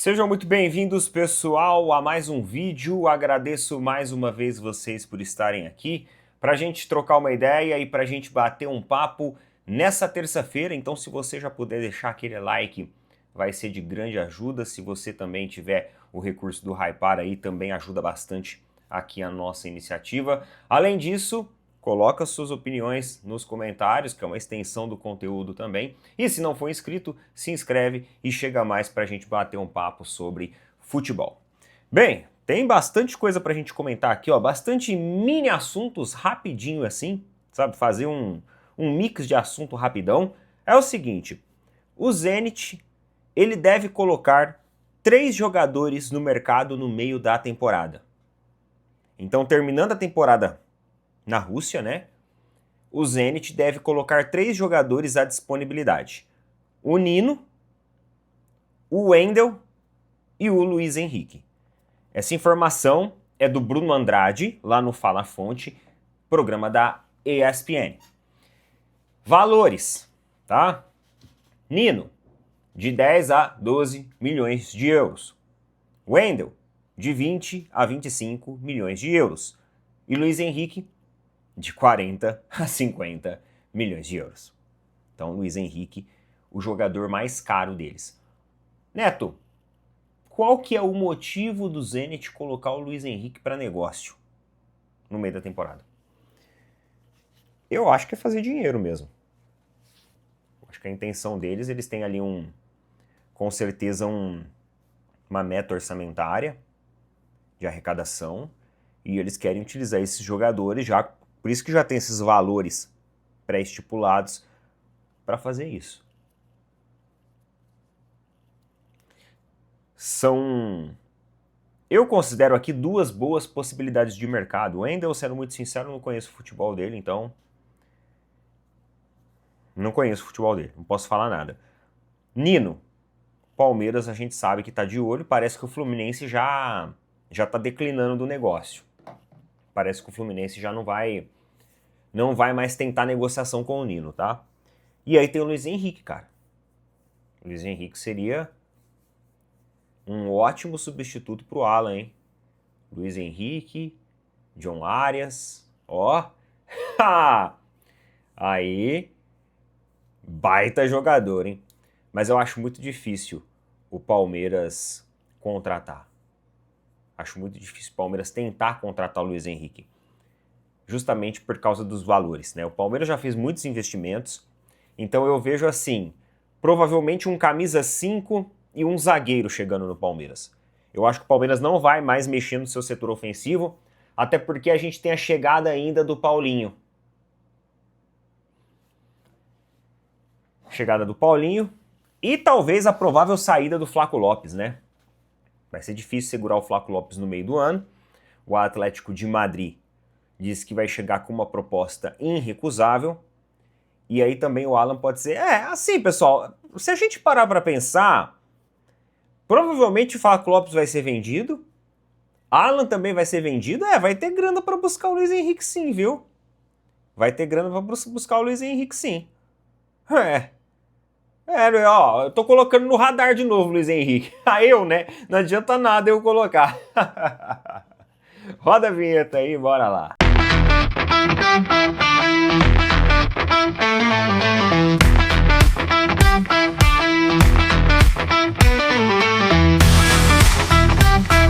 Sejam muito bem-vindos, pessoal, a mais um vídeo. Agradeço mais uma vez vocês por estarem aqui para a gente trocar uma ideia e para a gente bater um papo nessa terça-feira. Então, se você já puder deixar aquele like, vai ser de grande ajuda. Se você também tiver o recurso do Hypar aí, também ajuda bastante aqui a nossa iniciativa. Além disso, coloca suas opiniões nos comentários, que é uma extensão do conteúdo também. E se não for inscrito, se inscreve e chega mais para a gente bater um papo sobre futebol. Bem, tem bastante coisa para a gente comentar aqui, ó, bastante mini assuntos rapidinho assim, sabe? Fazer um mix de assunto rapidão. É o seguinte, o Zenit, ele deve colocar 3 jogadores no mercado no meio da temporada. Então, terminando a temporada na Rússia, né? O Zenit deve colocar 3 jogadores à disponibilidade. O Nino, o Wendel e o Luiz Henrique. Essa informação é do Bruno Andrade, lá no Fala Fonte, programa da ESPN. Valores, tá? Nino, de 10 a 12 milhões de euros. Wendel, de 20 a 25 milhões de euros. E Luiz Henrique, de 40 a 50 milhões de euros. Então, Luiz Henrique, o jogador mais caro deles. Neto, qual que é o motivo do Zenit colocar o Luiz Henrique para negócio no meio da temporada? Eu acho que é fazer dinheiro mesmo. Acho que a intenção deles, eles têm ali com certeza uma meta orçamentária de arrecadação e eles querem utilizar esses jogadores já. Por isso que já tem esses valores pré-estipulados para fazer isso. Eu considero aqui 2 boas possibilidades de mercado. O Wendel, sendo muito sincero, não conheço o futebol dele, então não conheço o futebol dele, não posso falar nada. Nino, Palmeiras a gente sabe que está de olho, parece que o Fluminense já está declinando do negócio. Parece que o Fluminense já não vai mais tentar negociação com o Nino, tá? E aí tem o Luiz Henrique, cara. O Luiz Henrique seria um ótimo substituto pro Alan, hein? Luiz Henrique, John Arias, ó. Aí, baita jogador, hein? Mas eu acho muito difícil o Palmeiras contratar. Acho muito difícil o Palmeiras tentar contratar o Luiz Henrique. Justamente por causa dos valores, né? O Palmeiras já fez muitos investimentos, então eu vejo assim, provavelmente um camisa 5 e um zagueiro chegando no Palmeiras. Eu acho que o Palmeiras não vai mais mexer no seu setor ofensivo, até porque a gente tem a chegada ainda do Paulinho. Chegada do Paulinho e talvez a provável saída do Flaco Lopes, né? Vai ser difícil segurar o Flaco Lopes no meio do ano. O Atlético de Madrid diz que vai chegar com uma proposta irrecusável. E aí também o Alan pode ser... assim, pessoal, se a gente parar para pensar, provavelmente o Flaco Lopes vai ser vendido. Alan também vai ser vendido. Vai ter grana para buscar o Luiz Henrique sim, viu? Vai ter grana para buscar o Luiz Henrique sim. Ó, eu tô colocando no radar de novo, Luiz Henrique. Eu, né? Não adianta nada eu colocar. Roda a vinheta aí, bora lá.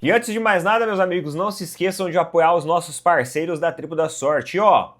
E antes de mais nada, meus amigos, não se esqueçam de apoiar os nossos parceiros da Tribo da Sorte. Ó,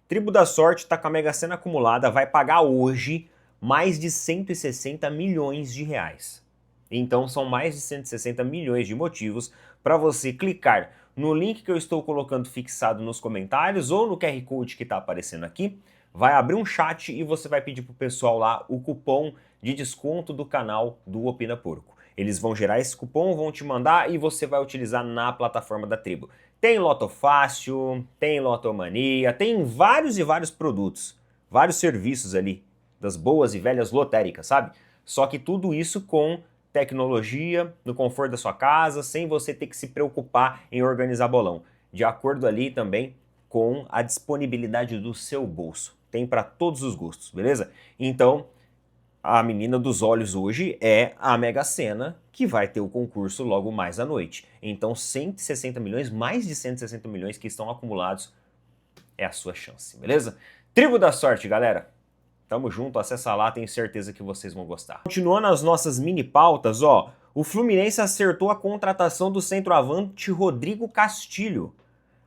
Tribo da Sorte tá com a Mega Sena acumulada, vai pagar hoje mais de 160 milhões de reais. Então são mais de 160 milhões de motivos para você clicar no link que eu estou colocando fixado nos comentários ou no QR Code que está aparecendo aqui. Vai abrir um chat e você vai pedir pro pessoal lá o cupom de desconto do canal do Opina Porco. Eles vão gerar esse cupom, vão te mandar e você vai utilizar na plataforma da Tribo. Tem Loto Fácil, tem Lotomania, tem vários e vários produtos, vários serviços ali das boas e velhas lotéricas, sabe? Só que tudo isso com tecnologia, no conforto da sua casa, sem você ter que se preocupar em organizar bolão. De acordo ali também com a disponibilidade do seu bolso. Tem para todos os gostos, beleza? Então, A menina dos olhos hoje é a Mega Sena, que vai ter o concurso logo mais à noite. Então 160 milhões, mais de 160 milhões que estão acumulados, é a sua chance, beleza? Tribo da sorte, galera. Tamo junto, acessa lá, tenho certeza que vocês vão gostar. Continuando as nossas mini pautas, ó, o Fluminense acertou a contratação do centroavante Rodrigo Castilho,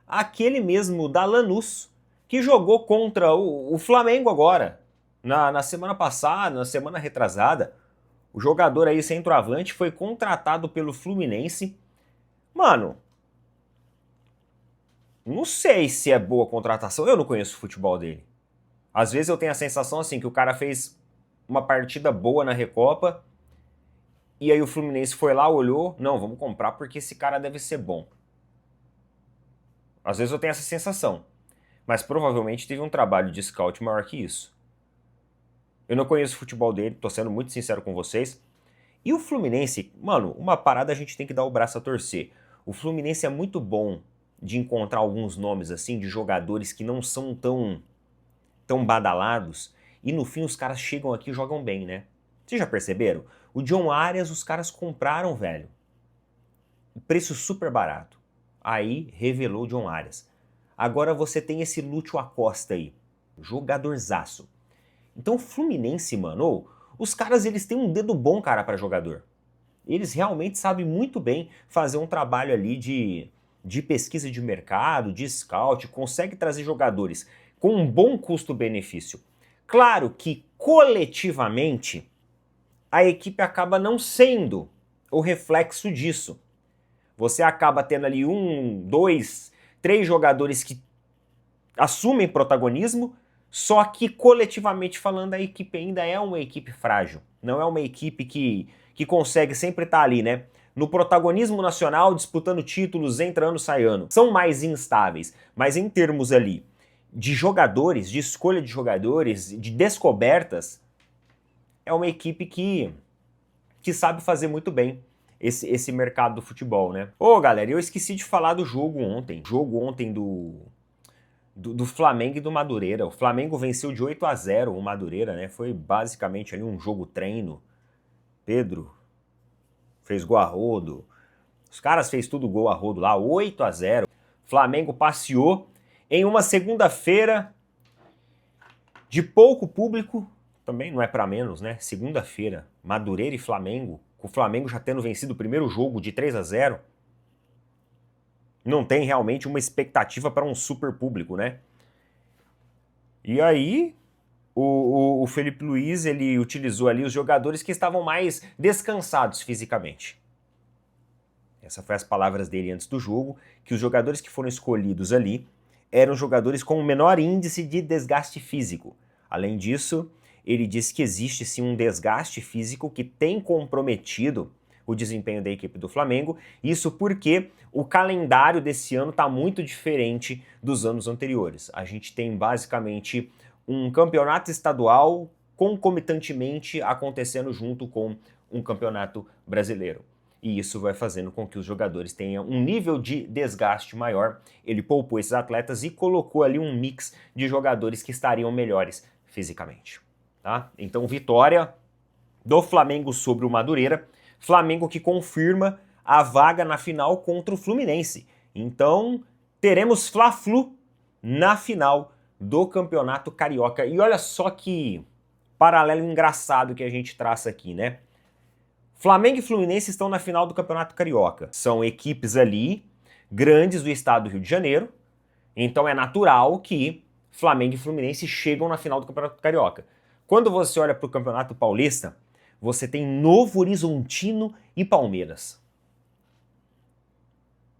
aquele mesmo da Lanús, que jogou contra o Flamengo agora, na semana passada, na semana retrasada. O jogador aí, centroavante, foi contratado pelo Fluminense. Mano, não sei se é boa contratação, eu não conheço o futebol dele. Às vezes eu tenho a sensação assim que o cara fez uma partida boa na Recopa e aí o Fluminense foi lá, olhou, não, vamos comprar porque esse cara deve ser bom. Às vezes eu tenho essa sensação, mas provavelmente teve um trabalho de scout maior que isso. Eu não conheço o futebol dele, tô sendo muito sincero com vocês. E o Fluminense, mano, uma parada a gente tem que dar o braço a torcer. O Fluminense é muito bom de encontrar alguns nomes assim de jogadores que não são tão badalados, e no fim os caras chegam aqui e jogam bem, né? Vocês já perceberam? O John Arias os caras compraram, velho. Preço super barato. Aí revelou o John Arias. Agora você tem esse Lúcio Acosta aí, jogadorzaço. Então o Fluminense, mano, os caras eles têm um dedo bom, cara, pra jogador. Eles realmente sabem muito bem fazer um trabalho ali de pesquisa de mercado, de scout, consegue trazer jogadores com um bom custo-benefício. Claro que coletivamente a equipe acaba não sendo o reflexo disso. Você acaba tendo ali um, dois, três jogadores que assumem protagonismo, só que coletivamente falando a equipe ainda é uma equipe frágil. Não é uma equipe que consegue sempre estar ali, né? No protagonismo nacional, disputando títulos, entra ano, sai ano. São mais instáveis, mas em termos ali de jogadores, de escolha de jogadores, de descobertas, é uma equipe que sabe fazer muito bem esse mercado do futebol, né? Ô, galera, eu esqueci de falar do jogo ontem. Jogo ontem do Flamengo e do Madureira. O Flamengo venceu de 8-0 o Madureira, né? Foi basicamente ali um jogo treino. Pedro fez gol a rodo. Os caras fez tudo gol a rodo lá, 8-0. Flamengo passeou em uma segunda-feira de pouco público, também não é para menos, né? Segunda-feira, Madureira e Flamengo, com o Flamengo já tendo vencido o primeiro jogo de 3-0. Não tem realmente uma expectativa para um super público, né? E aí, o Felipe Luiz, ele utilizou ali os jogadores que estavam mais descansados fisicamente. Essas foram as palavras dele antes do jogo, que os jogadores que foram escolhidos ali eram jogadores com o menor índice de desgaste físico. Além disso, ele disse que existe sim um desgaste físico que tem comprometido o desempenho da equipe do Flamengo, isso porque o calendário desse ano está muito diferente dos anos anteriores. A gente tem basicamente um campeonato estadual concomitantemente acontecendo junto com um campeonato brasileiro. E isso vai fazendo com que os jogadores tenham um nível de desgaste maior. Ele poupou esses atletas e colocou ali um mix de jogadores que estariam melhores fisicamente. Tá? Então, vitória do Flamengo sobre o Madureira. Flamengo que confirma a vaga na final contra o Fluminense. Então, teremos Fla-Flu na final do Campeonato Carioca. E olha só que paralelo engraçado que a gente traça aqui, né? Flamengo e Fluminense estão na final do Campeonato Carioca. São equipes ali grandes do estado do Rio de Janeiro, então é natural que Flamengo e Fluminense chegam na final do Campeonato Carioca. Quando você olha para o Campeonato Paulista, você tem Novo Horizontino e Palmeiras.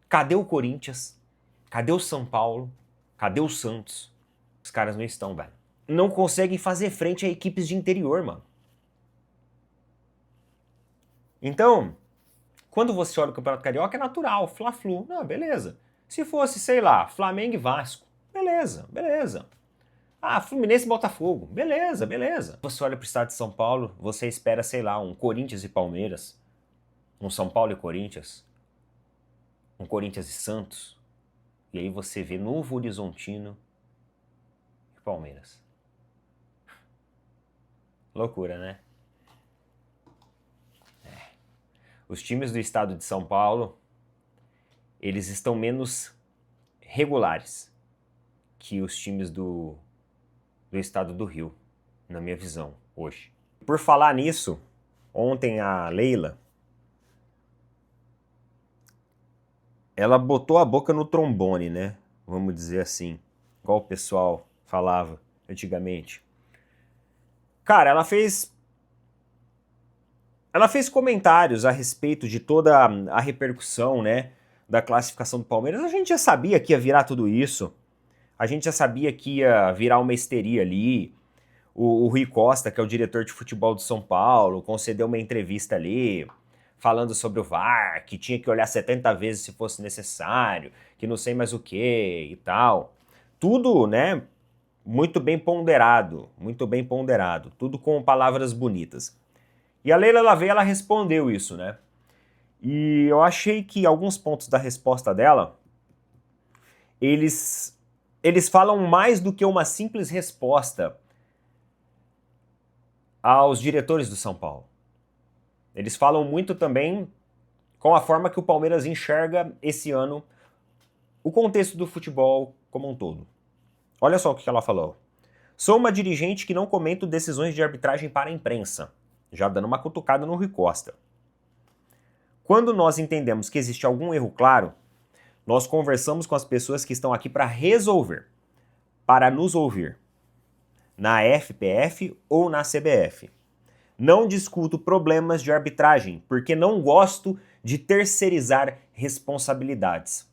Cadê o Corinthians? Cadê o São Paulo? Cadê o Santos? Os caras não estão, velho. Não conseguem fazer frente a equipes de interior, mano. Então, quando você olha o Campeonato Carioca, é natural, Fla-Flu. Não, beleza. Se fosse, sei lá, Flamengo e Vasco, beleza, beleza. Ah, Fluminense e Botafogo, beleza, beleza. Você olha pro estado de São Paulo, você espera, sei lá, um Corinthians e Palmeiras, um São Paulo e Corinthians, um Corinthians e Santos, e aí você vê Novo Horizontino e Palmeiras. Loucura, né? Os times do estado de São Paulo, eles estão menos regulares que os times do estado do Rio, na minha visão, hoje. Por falar nisso, ontem a Leila, ela botou a boca no trombone, né? Vamos dizer assim, igual o pessoal falava antigamente. Cara, ela fez comentários a respeito de toda a repercussão, né, da classificação do Palmeiras. A gente já sabia que ia virar tudo isso. A gente já sabia que ia virar uma histeria ali. O Rui Costa, que é o diretor de futebol do São Paulo, concedeu uma entrevista ali, falando sobre o VAR, que tinha que olhar 70 vezes se fosse necessário, que não sei mais o que e tal. Tudo, né, muito bem ponderado, tudo com palavras bonitas. E a Leila Lavey, ela respondeu isso, né? E eu achei que alguns pontos da resposta dela, eles falam mais do que uma simples resposta aos diretores do São Paulo. Eles falam muito também com a forma que o Palmeiras enxerga esse ano o contexto do futebol como um todo. Olha só o que ela falou. Sou uma dirigente que não comento decisões de arbitragem para a imprensa, já dando uma cutucada no Rui Costa. Quando nós entendemos que existe algum erro claro, nós conversamos com as pessoas que estão aqui para resolver, para nos ouvir, na FPF ou na CBF. Não discuto problemas de arbitragem, porque não gosto de terceirizar responsabilidades.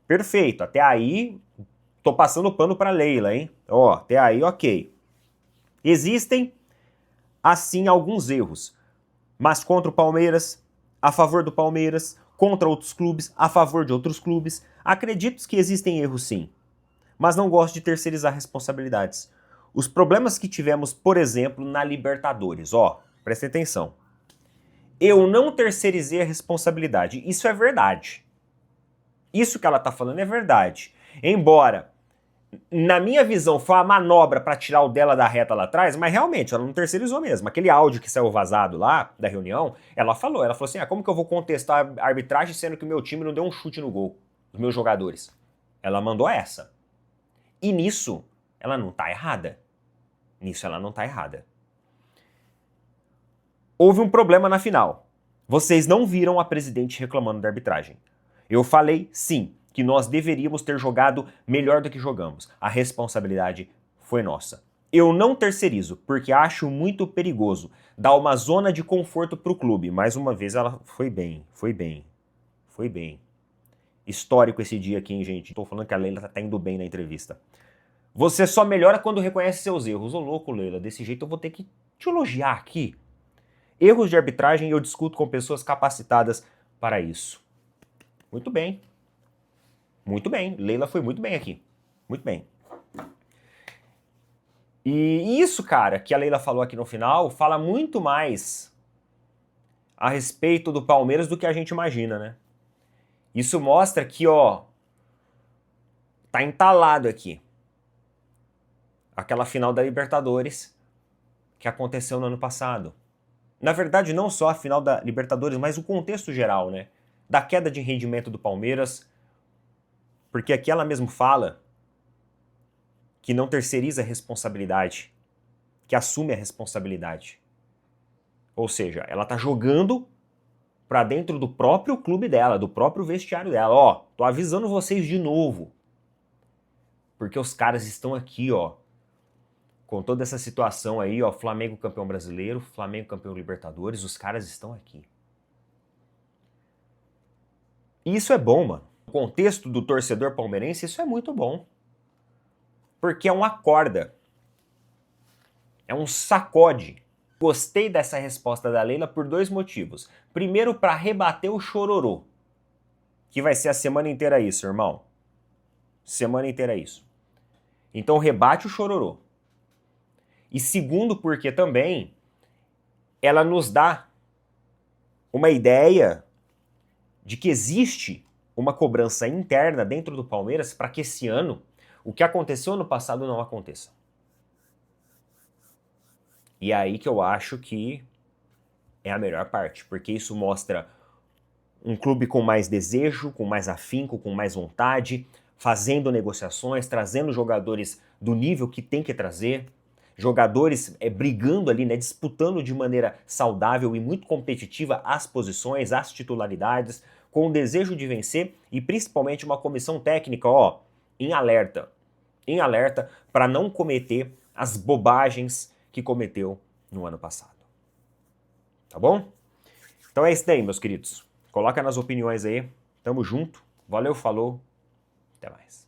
Perfeito, até aí tô passando pano para Leila, hein? Ó, até aí ok. Existem, assim, alguns erros, mas contra o Palmeiras, a favor do Palmeiras, contra outros clubes, a favor de outros clubes. Acredito que existem erros sim, mas não gosto de terceirizar responsabilidades. Os problemas que tivemos, por exemplo, na Libertadores, ó, presta atenção. Eu não terceirizei a responsabilidade, isso é verdade. Isso que ela tá falando é verdade. Embora, na minha visão, foi uma manobra para tirar o dela da reta lá atrás, mas realmente ela não terceirizou mesmo. Aquele áudio que saiu vazado lá, da reunião, ela falou assim, como que eu vou contestar a arbitragem sendo que o meu time não deu um chute no gol, os meus jogadores? Ela mandou essa. E nisso, ela não tá errada. Houve um problema na final. Vocês não viram a presidente reclamando da arbitragem. Eu falei, sim, que nós deveríamos ter jogado melhor do que jogamos. A responsabilidade foi nossa. Eu não terceirizo, porque acho muito perigoso dar uma zona de conforto pro clube. Mais uma vez, ela foi bem. Histórico esse dia aqui, hein, gente? Tô falando que a Leila tá indo bem na entrevista. Você só melhora quando reconhece seus erros. Ô louco, Leila, desse jeito eu vou ter que te elogiar aqui. Erros de arbitragem eu discuto com pessoas capacitadas para isso. Muito bem. Leila foi muito bem aqui. Muito bem. E isso, cara, que a Leila falou aqui no final, fala muito mais a respeito do Palmeiras do que a gente imagina, né? Isso mostra que, ó, tá entalado aqui. Aquela final da Libertadores que aconteceu no ano passado. Na verdade, não só a final da Libertadores, mas o contexto geral, né? Da queda de rendimento do Palmeiras, porque aqui ela mesmo fala que não terceiriza a responsabilidade, que assume a responsabilidade. Ou seja, ela tá jogando pra dentro do próprio clube dela, do próprio vestiário dela. Ó, tô avisando vocês de novo, porque os caras estão aqui, ó, com toda essa situação aí, ó, Flamengo campeão brasileiro, Flamengo campeão Libertadores, os caras estão aqui. E isso é bom, mano. No contexto do torcedor palmeirense, isso é muito bom. Porque é um acorda. É um sacode. Gostei dessa resposta da Leila por dois motivos. Primeiro, para rebater o chororô. Que vai ser a semana inteira isso, irmão. Semana inteira isso. Então rebate o chororô. E segundo, porque também ela nos dá uma ideia de que existe uma cobrança interna dentro do Palmeiras para que esse ano o que aconteceu no passado não aconteça. E é aí que eu acho que é a melhor parte, porque isso mostra Um clube com mais desejo, com mais afinco, com mais vontade, fazendo negociações, trazendo jogadores do nível que tem que trazer, jogadores brigando ali, né, disputando de maneira saudável e muito competitiva as posições, as titularidades, com o desejo de vencer e principalmente uma comissão técnica, ó, em alerta para não cometer as bobagens que cometeu no ano passado. Tá bom? Então é isso daí, meus queridos. Coloca nas opiniões aí. Tamo junto. Valeu, falou. Até mais.